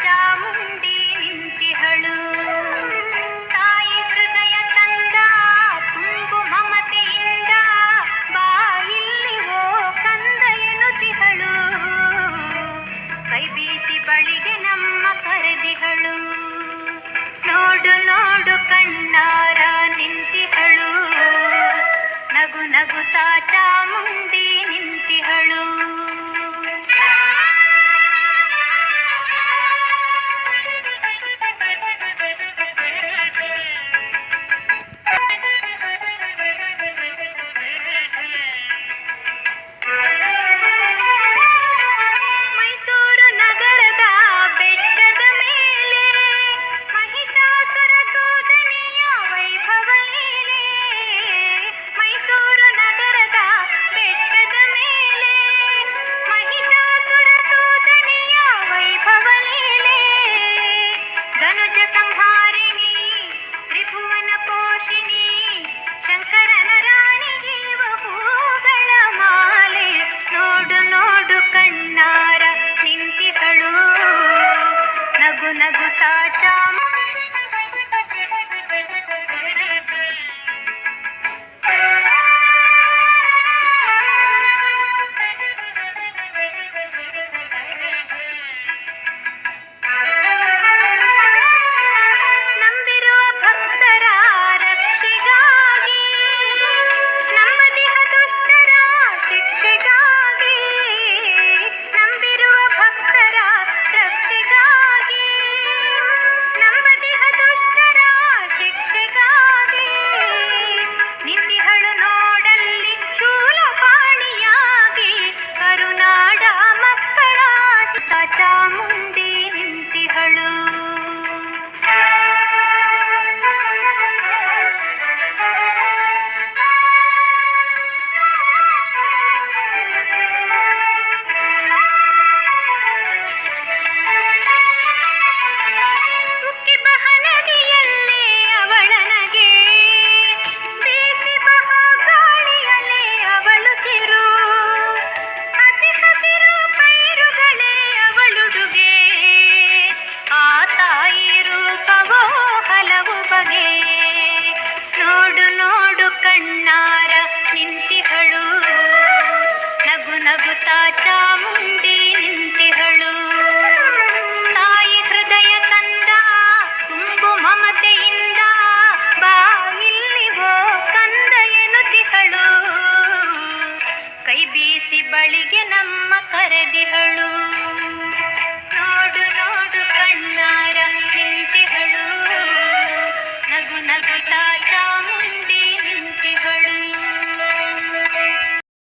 ಚಾಮುಂಡಿ ನಿಂತಿಹಳು. ತಾಯಿ ಹೃದಯ ತಂದ ತುಂಬು ಮಮತೆಯಿಂದ ಬಾ ಇಲ್ಲಿ ಓ ಕಂದ ಎನ್ನುತ್ತಿಹಳು. ಕೈ ಬೀಸಿ ಬಳಿಗೆ ನಮ್ಮ ಕರೆದಿಹಳು. ನೋಡು ನೋಡು ಕಣ್ಣಾರ ನಿಂತಿಹಳು. ನಗು ನಗುತ್ತಾ ಚಾಮುಂಡಿ ನಿಂತಿಹಳು. ಮೈಸೂರು ನಗರದ ಬೆಟ್ಟದ ಮೇಲೆ ಮಹಿಷಾಸುರ ಸೋದನೆಯ ವೈಭವ ಲೀಲೆ. ಮೈಸೂರು ನಗರದ ಬೆಟ್ಟದ ಮೇಲೆ ಮಹಿಷಾಸುರ ಸೋದನೆಯ ವೈಭವ ಲೀಲೆ. ಧನುಜ ಸಂಹಾರಿಣಿ ತ್ರಿಭುವನ ಪೋಷಿಣಿ ಶಂಕರನ ರಾಣಿ ಜೀವ ಹೂಗಳ ಮಾಲೆ. ನೋಡು ನೋಡು ಕಣ್ಣಾರ ನಿಂತಿಹಳು. ನಗು ನಗುತ್ತಾ ನಂಬಿರುವ ಭಕ್ತರ ರಕ್ಷೆಗಾಗಿ ನಂಬದಿಹ ದುಷ್ಟರ ಶಿಕ್ಷೆಗಾಗಿ. ನಂಬಿರುವ ಭಕ್ತರ ರಕ್ಷೆಗಾಗಿ ನಂಬದಿಹ ದುಷ್ಟರ ಶಿಕ್ಷೆಗಾಗಿ. ನಿಂತಿಹಳು ನೋಡಲ್ಲಿ ಶೂಲಪಾಣಿಯಾಗಿ ಕರುನಾಡ ಮಕ್ಕಳ ಚಾಮುಂಡಿ ನಿಂತಿಹಳು. ಉಕ್ಕಿ ಬಹ ನದಿಯಲ್ಲೇ ಅವಳನಗೆ ಬೀಸಿ ಬಹ ಗಾಳಿಯಲ್ಲೇ ಅವಳು ಸಿರು. ಹಸಿ ಹಸಿರು ಪೈರುಗಳೇ ಅವಳುಡುಗೆ. ಆ ತಾಯಿ ರೂಪವೋ ಹಲವು ಬಗೆ. ನೋಡು ನೋಡು ಕಣ್ಣಾರ ನಿಂತಿಹಳು. ನಗು ನಗುತ್ತಾ ಚಾಮುಂಡಿ ನಿಂತಿಹಳು. ತಾಯಿ ಹೃದಯ ತಂದ ತುಂಬು ಮಮತೆಯಿಂದ ಬಾ ಇಲ್ಲಿ ಓ ಕಂದ ಎನ್ನುತ್ತಿಹಳು. ಕೈ ಬೀಸಿ ಬಳಿಗೆ ನಮ್ಮ ಕರೆದಿಹಳು. ನೋಡು ನೋಡು ಕಣ್ಣಾರ ನಿಂತಿಹಳು. ನಗು ನಗುತ್ತಾ